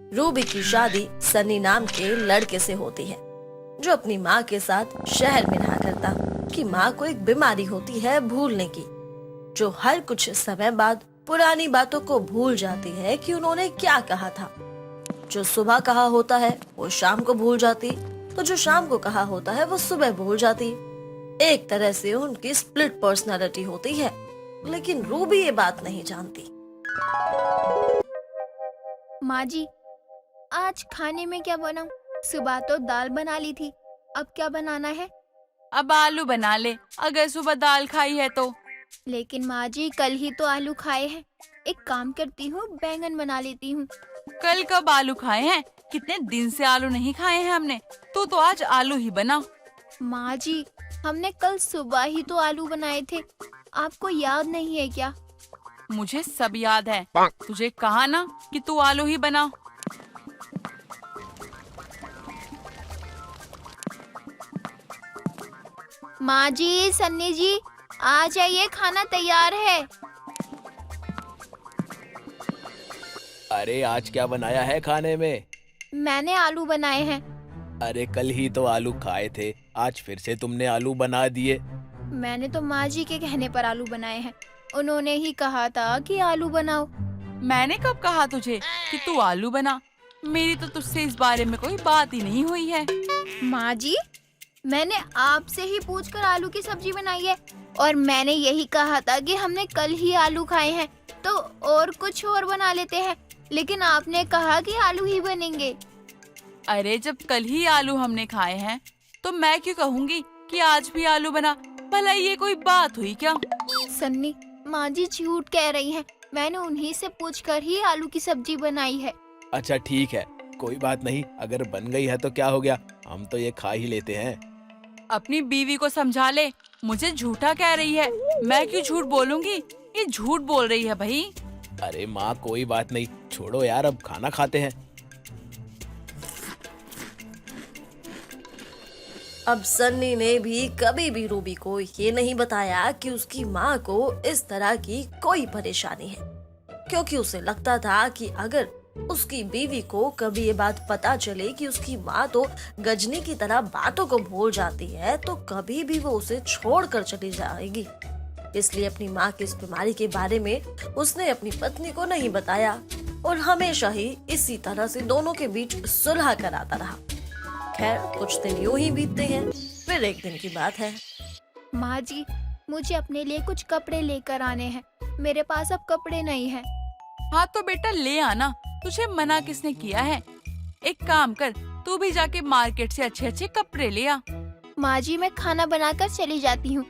Ruby की शादी सनी नाम के लड़के से होती है, जो अपनी माँ के साथ शहर में रहा करता कि माँ को एक बीमारी होती है भूलने की, जो हर कुछ समय बाद पुरानी बातों को भूल जाती है कि उन्होंने क्या कहा था। जो सुबह कहा होता है वो शाम को भूल जाती, तो जो शाम को कहा होता है वो सुबह भूल जाती। एक तरह से उनकी स्प्लिट पर्सनालिटी होती है, लेकिन रूबी ये बात नहीं जानती। माँ जी, आज खाने में क्या बनाऊं? सुबह तो दाल बना ली थी, अब क्या बनाना है? अब आलू बना ले, अगर सुबह दाल खाई है तो। लेकिन माँ जी, कल ही तो आलू खाए हैं। एक काम करती हूँ, बैंगन बना लेती हूँ। कल कब आलू खाए हैं? कितने दिन से आलू नहीं खाए हैं हमने। तू तो आज आलू ही बना। माँ जी, हमने कल सुबह ही तो आलू बनाए थे, आपको याद नहीं है क्या? मुझे सब याद है। तुझे कहा ना कि तू आलू ही बना। माँ जी, सन्नी जी, आ जाइए, खाना तैयार है। अरे आज क्या बनाया है खाने में? मैंने आलू बनाए हैं। अरे कल ही तो आलू खाए थे, आज फिर से तुमने आलू बना दिए। मैंने तो माँ जी के कहने पर आलू बनाए हैं, उन्होंने ही कहा था कि आलू बनाओ। मैंने कब कहा तुझे कि तू आलू बना? मेरी तो तुझसे इस बारे में कोई बात ही नहीं हुई है। माँ जी, मैंने आपसे ही पूछकर आलू की सब्जी बनाई है, और मैंने यही कहा था कि हमने कल ही आलू खाए हैं तो और कुछ और बना लेते हैं, लेकिन आपने कहा कि आलू ही बनेंगे। अरे जब कल ही आलू हमने खाए हैं तो मैं क्यों कहूँगी कि आज भी आलू बना? भला ये कोई बात हुई क्या? सन्नी, माँ जी झूठ कह रही हैं, मैंने उन्हीं से पूछकर ही आलू की सब्जी बनाई है। अच्छा ठीक है, कोई बात नहीं, अगर बन गई है तो क्या हो गया, हम तो ये खा ही लेते हैं। अपनी बीवी को समझा ले, मुझे झूठा कह रही है। मैं क्यों झूठ बोलूंगी? ये झूठ बोल रही है भाई। अरे माँ कोई बात नहीं, छोड़ो यार, अब खाना खाते हैं। अब सन्नी ने भी कभी भी रूबी को ये नहीं बताया कि उसकी माँ को इस तरह की कोई परेशानी है, क्योंकि उसे लगता था कि अगर उसकी बीवी को कभी ये बात पता चले कि उसकी माँ तो गजनी की तरह बातों को भूल जाती है, तो कभी भी वो उसे छोड़कर चली जाएगी। इसलिए अपनी माँ की इस बीमारी के बारे में उसने अपनी पत्नी को नहीं बताया और हमेशा ही इसी तरह से दोनों के बीच सुलह कराता रहा। खैर कुछ दिन यूं ही बीतते हैं, फिर एक दिन की बात है। माँ जी, मुझे अपने लिए कुछ कपड़े लेकर आने हैं, मेरे पास अब कपड़े नहीं हैं। हाँ तो बेटा ले आना, तुझे मना किसने किया है? एक काम कर, तू भी जाके मार्केट से अच्छे अच्छे कपड़े ले आ। माँ जी, मैं खाना बनाकर चली जाती हूँ,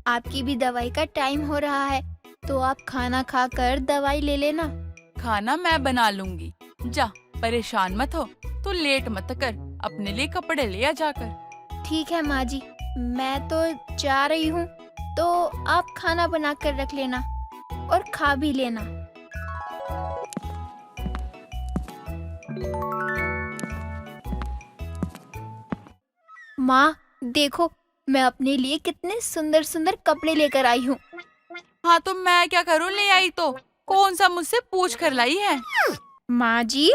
आपकी भी दवाई का टाइम हो रहा है, तो आप खाना खाकर दवाई ले लेना। खाना मैं बना लूंगी, जा परेशान मत हो। तू लेट मत कर, अपने लिए कपड़े ले आ जाकर। ठीक है माँ जी, मैं तो जा रही हूँ, तो आप खाना बनाकर रख लेना और खा भी लेना। माँ देखो, मैं अपने लिए कितने सुंदर सुंदर कपड़े लेकर आई हूँ। हाँ तो मैं क्या करूँ, ले आई तो? कौन सा मुझसे पूछ कर लाई है? माँ जी,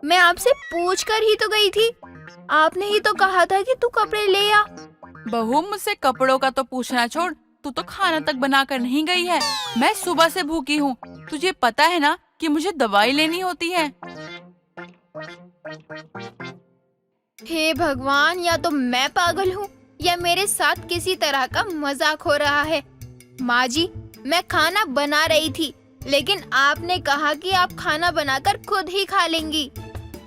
मैं आपसे पूछ कर ही तो गई थी, आपने ही तो कहा था कि तू कपड़े ले आ। बहू मुझसे कपड़ों का तो पूछना छोड़, तू तो खाना तक बना कर नहीं गई है। मैं सुबह से भूखी हूँ, तुझे पता है ना कि मुझे दवाई लेनी होती है। हे भगवान, या तो मैं पागल हूँ या मेरे साथ किसी तरह का मजाक हो रहा है। माँ जी, मैं खाना बना रही थी, लेकिन आपने कहा कि आप खाना बनाकर खुद ही खा लेंगी।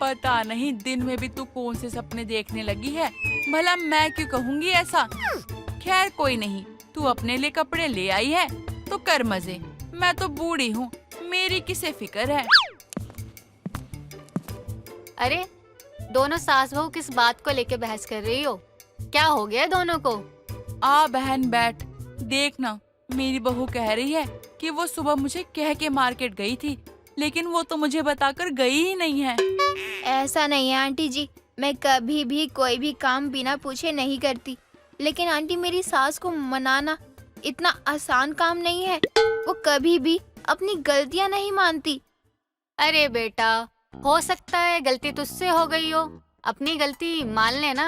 पता नहीं दिन में भी तू कौन से सपने देखने लगी है, भला मैं क्यों कहूँगी ऐसा। खैर कोई नहीं, तू अपने लिए कपड़े ले आई है तो कर मजे। मैं तो बूढ़ी हूँ, मेरी किसे फिक्र है। अरे दोनों सास बहू किस बात को लेके बहस कर रही हो? क्या हो गया दोनों को? आ बहन बैठ, देखना मेरी बहू कह रही है कि वो सुबह मुझे कह के मार्केट गई थी, लेकिन वो तो मुझे बताकर गई ही नहीं है। ऐसा नहीं है आंटी जी, मैं कभी भी कोई भी काम बिना पूछे नहीं करती, लेकिन आंटी मेरी सास को मनाना इतना आसान काम नहीं है, वो कभी भी अपनी गलतियां नहीं मानती। अरे बेटा, हो सकता है गलती तुझसे हो गई हो, अपनी गलती मान लेना।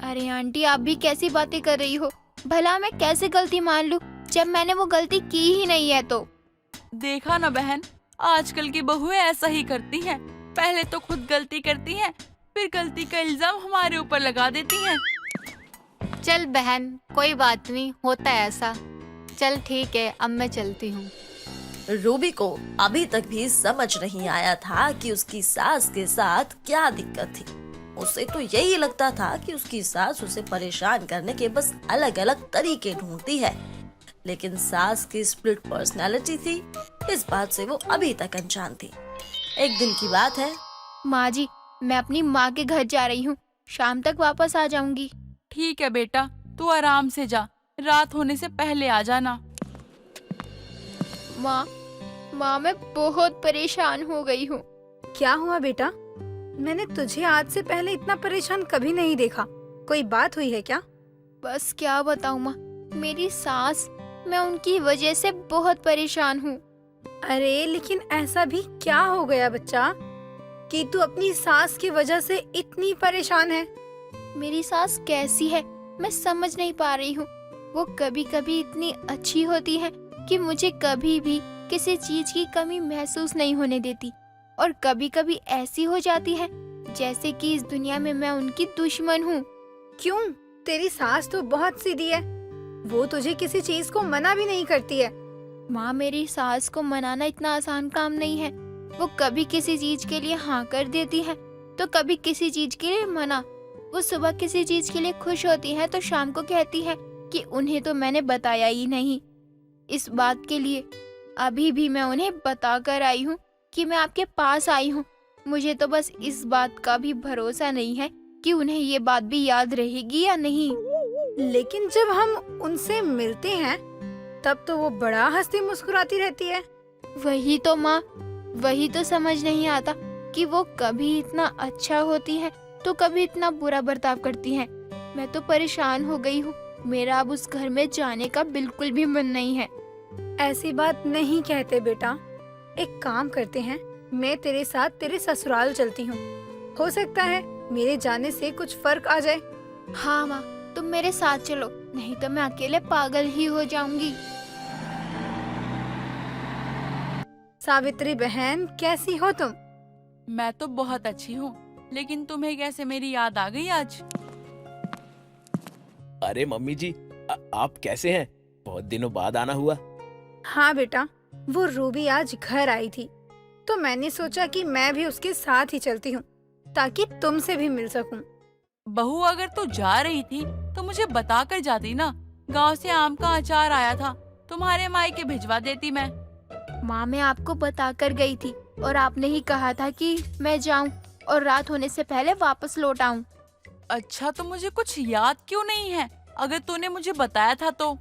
अरे आंटी, आप भी कैसी बातें कर रही हो? भला मैं कैसे गलती मान लूं जब मैंने वो गलती की ही नहीं है तो। देखा ना बहन, आजकल की बहुएं ऐसा ही करती हैं। पहले तो खुद गलती करती हैं, फिर गलती का इल्जाम हमारे ऊपर लगा देती हैं। चल बहन, कोई बात नहीं, होता है ऐसा। चल ठीक है, अब मैं चलती हूँ। रूबी को अभी तक भी समझ नहीं आया था कि उसकी सास के साथ क्या दिक्कत थी। उसे तो यही लगता था कि उसकी सास उसे परेशान करने के बस अलग अलग तरीके ढूंढती है, लेकिन सास की स्प्लिट पर्सनालिटी थी, इस बात से वो अभी तक अनजान थी। एक दिन की बात है। माँ जी, मैं अपनी माँ के घर जा रही हूँ, शाम तक वापस आ जाऊंगी। ठीक है बेटा, तू आराम से जा, रात होने से पहले आ जाना। माँ, मैं बहुत परेशान हो गई हूँ। क्या हुआ बेटा? मैंने तुझे आज से पहले इतना परेशान कभी नहीं देखा। कोई बात हुई है क्या? बस क्या बताऊँ माँ, मेरी सास, मैं उनकी वजह से बहुत परेशान हूँ। अरे लेकिन ऐसा भी क्या हो गया बच्चा कि तू अपनी सास की वजह से इतनी परेशान है? मेरी सास कैसी है मैं समझ नहीं पा रही हूँ। वो कभी कभी इतनी अच्छी होती है कि मुझे कभी भी किसी चीज की कमी महसूस नहीं होने देती, और कभी कभी ऐसी हो जाती है जैसे कि इस दुनिया में मैं उनकी दुश्मन हूँ। क्यों? तेरी सास तो बहुत सीधी है, वो तुझे किसी चीज को मना भी नहीं करती है। माँ, मेरी सास को मनाना इतना आसान काम नहीं है। वो कभी किसी चीज के लिए हाँ कर देती है तो कभी किसी चीज के लिए मना। वो सुबह किसी चीज के लिए खुश होती है तो शाम को कहती है कि उन्हें तो मैंने बताया ही नहीं। इस बात के लिए अभी भी मैं उन्हें बता कर आई हूँ कि मैं आपके पास आई हूँ। मुझे तो बस इस बात का भी भरोसा नहीं है कि उन्हें ये बात भी याद रहेगी या नहीं। लेकिन जब हम उनसे मिलते हैं तब तो वो बड़ा हंसती मुस्कुराती रहती है। वही तो माँ, वही तो समझ नहीं आता कि वो कभी इतना अच्छा होती है तो कभी इतना बुरा बर्ताव करती है। मैं तो परेशान हो गई हूँ। मेरा अब उस घर में जाने का बिल्कुल भी मन नहीं है। ऐसी बात नहीं कहते बेटा। एक काम करते हैं, मैं तेरे साथ तेरे ससुराल चलती हूँ। हो सकता है मेरे जाने से कुछ फर्क आ जाए। हाँ माँ, तुम मेरे साथ चलो, नहीं तो मैं अकेले पागल ही हो जाऊंगी। सावित्री बहन, कैसी हो तुम? मैं तो बहुत अच्छी हूँ, लेकिन तुम्हें कैसे मेरी याद आ गई आज? अरे मम्मी जी, आप कैसे हैं? बहुत दिनों बाद आना हुआ। हाँ बेटा, वो रूबी आज घर आई थी तो मैंने सोचा कि मैं भी उसके साथ ही चलती हूँ ताकि तुमसे भी मिल सकूं। बहू, अगर तू जा रही थी तो मुझे बता कर जाती ना। गांव से आम का अचार आया था, तुम्हारे मायके भिजवा देती मैं। माँ, मैं आपको बता कर गई थी और आपने ही कहा था कि मैं जाऊं और रात होने से पहले वापस लौट आऊं। अच्छा, तो मुझे कुछ याद क्यों नहीं है? अगर तूने मुझे बताया था तो।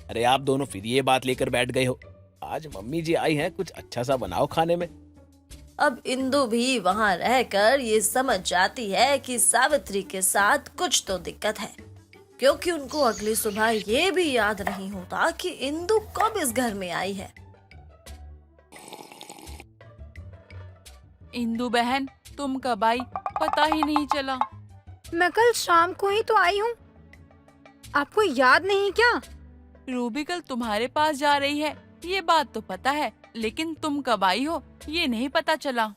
अरे आप दोनों फिर ये बात लेकर बैठ गए हो। आज मम्मी जी आई हैं, कुछ अच्छा सा बनाओ खाने में। अब इंदु भी वहाँ रहकर ये समझ जाती है कि सावित्री के साथ कुछ तो दिक्कत है, क्योंकि उनको अगली सुबह ये भी याद नहीं होता कि इंदु कब इस घर में आई है। इंदु बहन, तुम कब आई? पता ही नहीं चला। मैं कल शाम को ही तो आई हूँ, आपको याद नहीं क्या? रूबी कल तुम्हारे पास जा रही है, ये बात तो पता है, लेकिन तुम कब आई हो ये नहीं पता चला।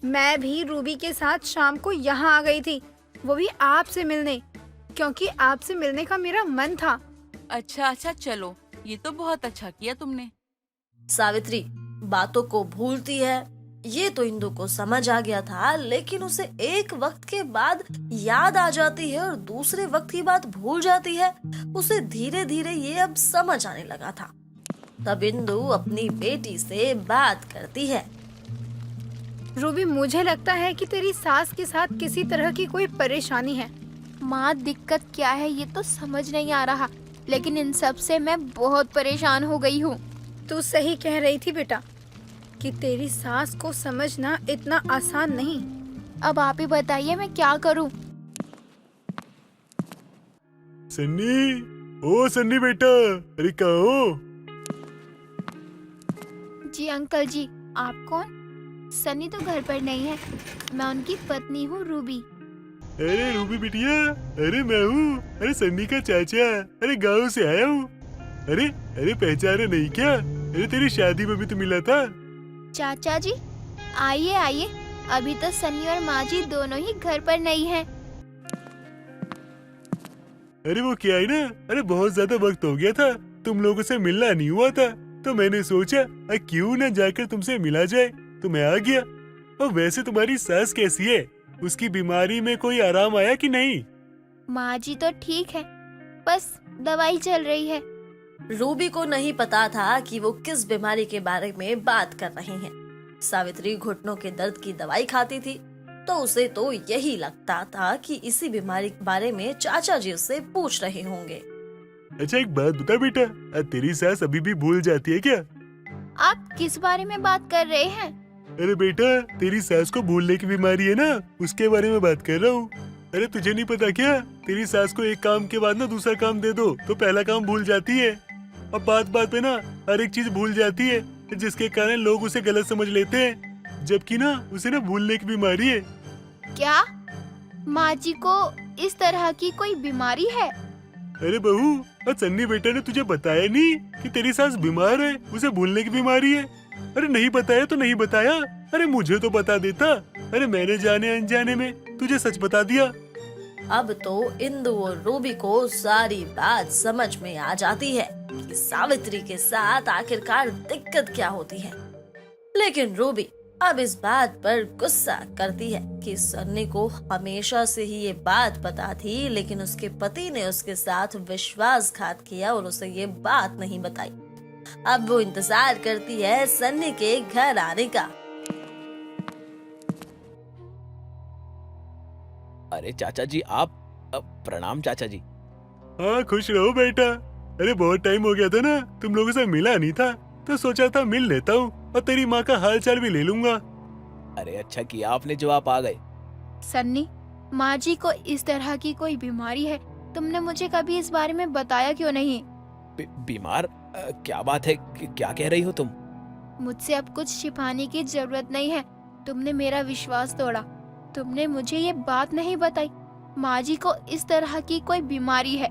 मैं भी रूबी के साथ शाम को यहाँ आ गई थी, वो भी आपसे मिलने, क्योंकि आपसे मिलने का मेरा मन था। अच्छा अच्छा, चलो, ये तो बहुत अच्छा किया तुमने। सावित्री बातों को भूलती है, ये तो इंदु को समझ आ गया था, लेकिन उसे एक वक्त के बाद याद आ जाती है और दूसरे वक्त की बात भूल जाती है। उसे धीरे धीरे ये अब समझ आने लगा था। तब इंदु अपनी बेटी से बात करती है। रूबी, मुझे लगता है कि तेरी सास के साथ किसी तरह की कोई परेशानी है। माँ, दिक्कत क्या है ये तो समझ नहीं आ रहा, लेकिन इन सब से मैं बहुत परेशान हो गई हूँ। तू सही कह रही थी बेटा कि तेरी सास को समझना इतना आसान नहीं। अब आप ही बताइए मैं क्या करूँ। सन्नी, ओ सन्नी बेटा, अरे कहाँ हो? जी अंकल जी, आप कौन? सनी तो घर पर नहीं है। मैं उनकी पत्नी हूँ रूबी। अरे रूबी बिटिया, अरे मैं हूँ, अरे सन्नी का चाचा, अरे गाँव से आया हूँ। अरे अरे पहचाना नहीं क्या? अरे तेरी शादी में भी तो मिला था। चाचा जी आइए आइए, अभी तो सनी और माँ जी दोनों ही घर पर नहीं हैं। अरे वो क्या है ना, अरे बहुत ज्यादा वक्त हो गया था, तुम लोगों से मिलना नहीं हुआ था, तो मैंने सोचा क्यों ना जाकर तुमसे मिला जाए, तो मैं आ गया। और वैसे तुम्हारी सास कैसी है? उसकी बीमारी में कोई आराम आया कि नहीं? माँ जी तो ठीक है, बस दवाई चल रही है। रूबी को नहीं पता था कि वो किस बीमारी के बारे में बात कर रहे हैं। सावित्री घुटनों के दर्द की दवाई खाती थी, तो उसे तो यही लगता था कि इसी बीमारी के बारे में चाचा जी उससे पूछ रहे होंगे। अच्छा एक बात बता बेटा, तेरी सास अभी भी भूल जाती है क्या? आप किस बारे में बात कर रहे हैं? अरे बेटा, तेरी सास को भूलने की बीमारी है ना, उसके बारे में बात कर रहा हूँ। अरे तुझे नहीं पता क्या? तेरी सास को एक काम के बाद ना दूसरा काम दे दो तो पहला काम भूल जाती है, और बात बात पे ना हर एक चीज भूल जाती है, जिसके कारण लोग उसे गलत समझ लेते हैं, जबकि ना उसे ना भूलने की बीमारी है। क्या माँ जी को इस तरह की कोई बीमारी है? अरे बहू, और सन्नी बेटा ने तुझे बताया नहीं कि तेरी सास बीमार है, उसे भूलने की बीमारी है? अरे नहीं बताया तो नहीं बताया, अरे मुझे तो बता देता। अरे मैंने जाने अनजाने में तुझे सच बता दिया। अब तो इंदु और रूबी को सारी बात समझ में आ जाती है कि सावित्री के साथ आखिरकार दिक्कत क्या होती है। लेकिन रूबी अब इस बात पर गुस्सा करती है कि सन्नी को हमेशा से ही ये बात पता थी, लेकिन उसके पति ने उसके साथ विश्वासघात किया और उसे ये बात नहीं बताई। अब वो इंतजार करती है सन्नी के घर आने का। अरे चाचा जी आप प्रणाम चाचा जी। हाँ खुश रहो बेटा। अरे बहुत टाइम हो गया था ना, तुम लोगों से मिला नहीं था, तो सोचा था मिल लेता हूँ और तेरी माँ का हाल चाल भी ले लूंगा। अरे अच्छा किया आपने जो आप आ गए। सन्नी, माँ जी को इस तरह की कोई बीमारी है, तुमने मुझे कभी इस बारे में बताया क्यों नहीं? बीमार? क्या बात है, क्या कह रही हो तुम? मुझसे अब कुछ छिपाने की जरूरत नहीं है। तुमने मेरा विश्वास तोड़ा, तुमने मुझे ये बात नहीं बताई माँ जी को इस तरह की कोई बीमारी है।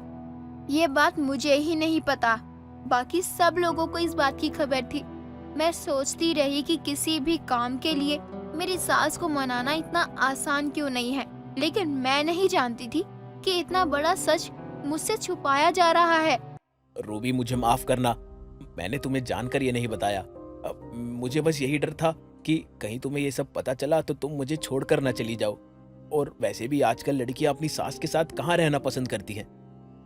ये बात मुझे ही नहीं पता, बाकी सब लोगों को इस बात की खबर थी। मैं सोचती रही कि किसी भी काम के लिए मेरी सास को मनाना इतना आसान क्यों नहीं है, लेकिन मैं नहीं जानती थी कि इतना बड़ा सच मुझसे छुपाया जा रहा है। रूबी मुझे माफ करना, मैंने तुम्हें जानकर ये नहीं बताया। मुझे बस यही डर था कि कहीं तुम्हें ये सब पता चला तो तुम मुझे छोड़कर ना चली जाओ। और वैसे भी आजकल लड़कियां अपनी सास के साथ कहाँ रहना पसंद करती हैं।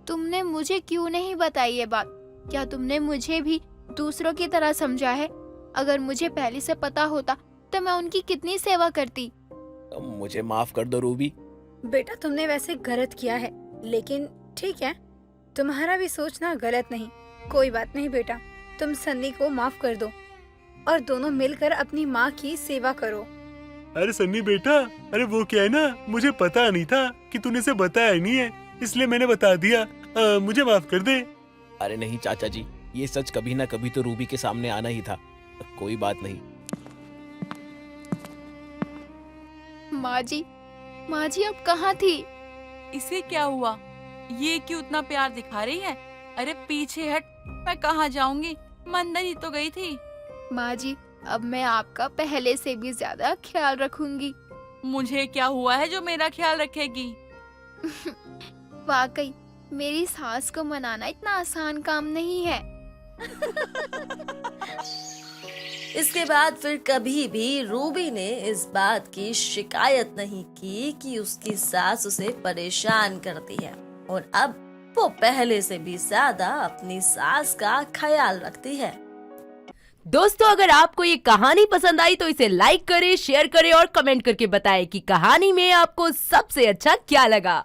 तुमने मुझे क्यों नहीं बताई ये बात? क्या तुमने मुझे भी दूसरों की तरह समझा है? अगर मुझे पहले से पता होता तो मैं उनकी कितनी सेवा करती। मुझे माफ कर दो रूबी। बेटा तुमने वैसे गलत किया है, लेकिन ठीक है, तुम्हारा भी सोचना गलत नहीं। कोई बात नहीं बेटा, तुम सन्नी को माफ कर दो और दोनों मिलकर अपनी माँ की सेवा करो। अरे सन्नी बेटा, अरे वो क्या है ना, मुझे पता नहीं था कि तूने इसे बताया नहीं है, इसलिए मैंने बता दिया। मुझे माफ कर दे। अरे नहीं चाचा जी, ये सच कभी ना कभी तो रूबी के सामने आना ही था। कोई बात नहीं। माँ जी अब कहाँ थी? इसे क्या हुआ? ये क्यों इतना प्यार दिखा रही है? अरे पीछे हट, मैं कहाँ जाऊंगी, मैं अंदर ही तो गई थी। माँ जी, अब मैं आपका पहले से भी ज्यादा ख्याल रखूंगी। मुझे क्या हुआ है जो मेरा ख्याल रखेगी? वाकई मेरी सास को मनाना इतना आसान काम नहीं है। इसके बाद फिर कभी भी रूबी ने इस बात की शिकायत नहीं की कि उसकी सास उसे परेशान करती है, और अब वो पहले से भी ज्यादा अपनी सास का ख्याल रखती है। दोस्तों, अगर आपको ये कहानी पसंद आई तो इसे लाइक करें, शेयर करें और कमेंट करके बताएं कि कहानी में आपको सबसे अच्छा क्या लगा।